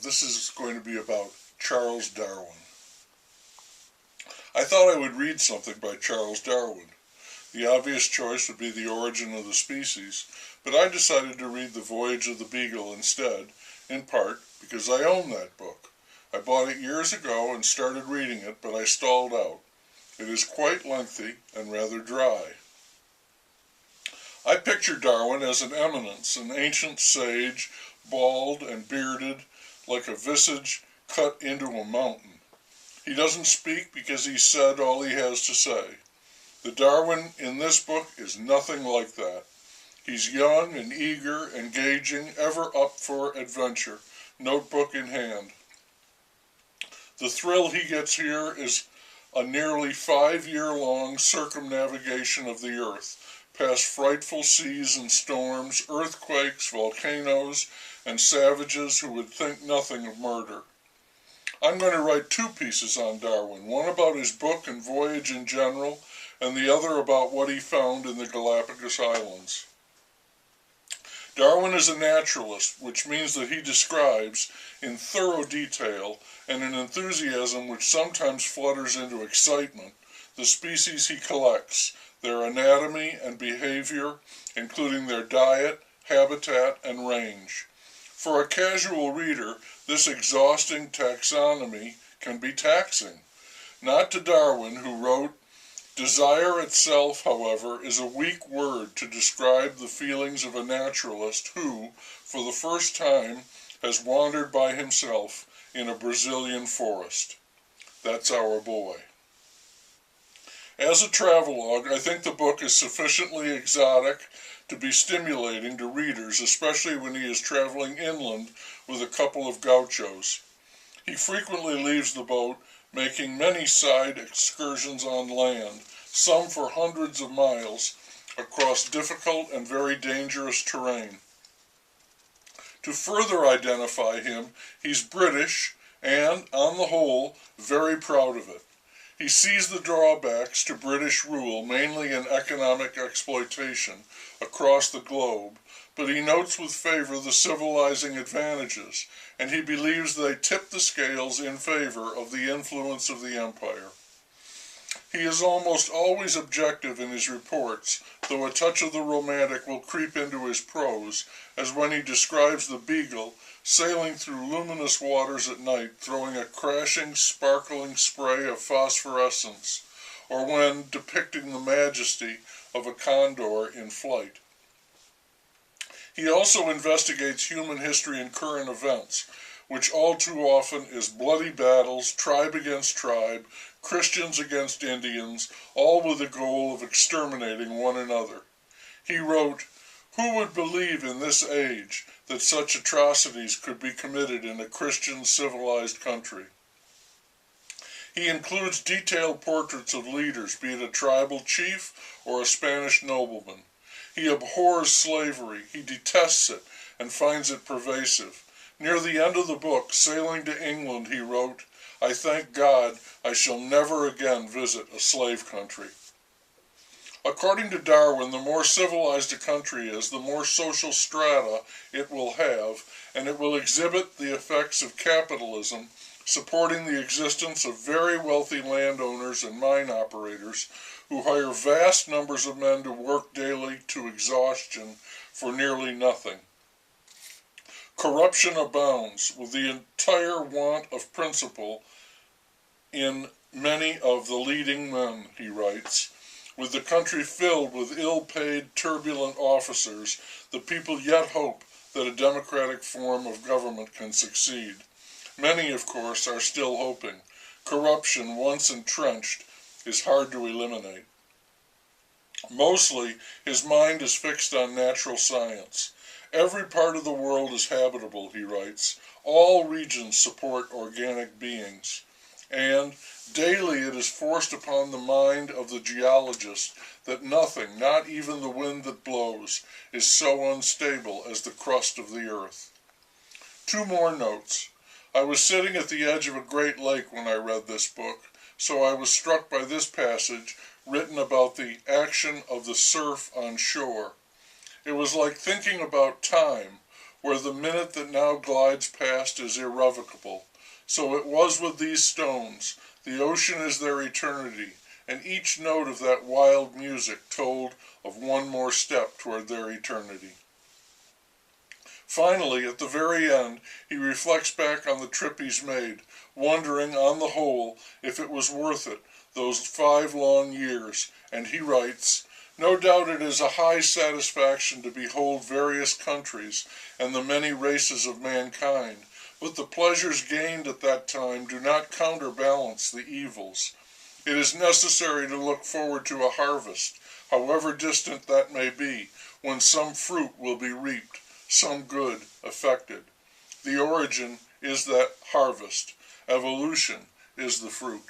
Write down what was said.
This is going to be about Charles Darwin. I thought I would read something by Charles Darwin. The obvious choice would be The Origin of the Species, but I decided to read The Voyage of the Beagle instead, in part because I own that book. I bought it years ago and started reading it, but I stalled out. It is quite lengthy and rather dry. I picture Darwin as an eminence, an ancient sage, bald and bearded, like a visage cut into a mountain. He doesn't speak because he's said all he has to say. The Darwin in this book is nothing like that. He's young and eager, engaging, ever up for adventure, notebook in hand. The thrill he gets here is a nearly 5-year-long circumnavigation of the earth, past frightful seas and storms, earthquakes, volcanoes, and savages who would think nothing of murder. I'm going to write 2 pieces on Darwin, one about his book and voyage in general, and the other about what he found in the Galapagos Islands. Darwin is a naturalist, which means that he describes, in thorough detail and an enthusiasm which sometimes flutters into excitement, the species he collects, their anatomy and behavior, including their diet, habitat, and range. For a casual reader, this exhausting taxonomy can be taxing. Not to Darwin, who wrote, "Desire itself, however, is a weak word to describe the feelings of a naturalist who, for the first time, has wandered by himself in a Brazilian forest." That's our boy. As a travelogue, I think the book is sufficiently exotic to be stimulating to readers, especially when he is traveling inland with a couple of gauchos. He frequently leaves the boat, making many side excursions on land, some for hundreds of miles, across difficult and very dangerous terrain. To further identify him, he's British and, on the whole, very proud of it. He sees the drawbacks to British rule, mainly in economic exploitation, across the globe, but he notes with favor the civilizing advantages, and he believes they tip the scales in favor of the influence of the empire. He is almost always objective in his reports, though a touch of the romantic will creep into his prose, as when he describes the Beagle sailing through luminous waters at night, throwing a crashing, sparkling spray of phosphorescence, or when depicting the majesty of a condor in flight. He also investigates human history and current events, which all too often is bloody battles, tribe against tribe, Christians against Indians, all with the goal of exterminating one another. He wrote, "Who would believe in this age that such atrocities could be committed in a Christian civilized country?" He includes detailed portraits of leaders, be it a tribal chief or a Spanish nobleman. He abhors slavery, he detests it, and finds it pervasive. Near the end of the book, sailing to England, he wrote, "I thank God I shall never again visit a slave country." According to Darwin, the more civilized a country is, the more social strata it will have, and it will exhibit the effects of capitalism, supporting the existence of very wealthy landowners and mine operators who hire vast numbers of men to work daily to exhaustion for nearly nothing. Corruption abounds, with the entire want of principle in many of the leading men, he writes. With the country filled with ill-paid, turbulent officers, the people yet hope that a democratic form of government can succeed. Many, of course, are still hoping. Corruption, once entrenched, is hard to eliminate. Mostly, his mind is fixed on natural science. Every part of the world is habitable, he writes. All regions support organic beings. And daily it is forced upon the mind of the geologist that nothing, not even the wind that blows, is so unstable as the crust of the earth. 2 more notes. I was sitting at the edge of a great lake when I read this book, so I was struck by this passage written about the action of the surf on shore. It was like thinking about time, where the minute that now glides past is irrevocable. So it was with these stones. The ocean is their eternity, and each note of that wild music told of one more step toward their eternity. Finally, at the very end, he reflects back on the trip he's made, wondering, on the whole, if it was worth it, those 5 long years, and he writes, "No doubt it is a high satisfaction to behold various countries and the many races of mankind, but the pleasures gained at that time do not counterbalance the evils. It is necessary to look forward to a harvest, however distant that may be, when some fruit will be reaped, some good effected. The origin is that harvest. Evolution is the fruit."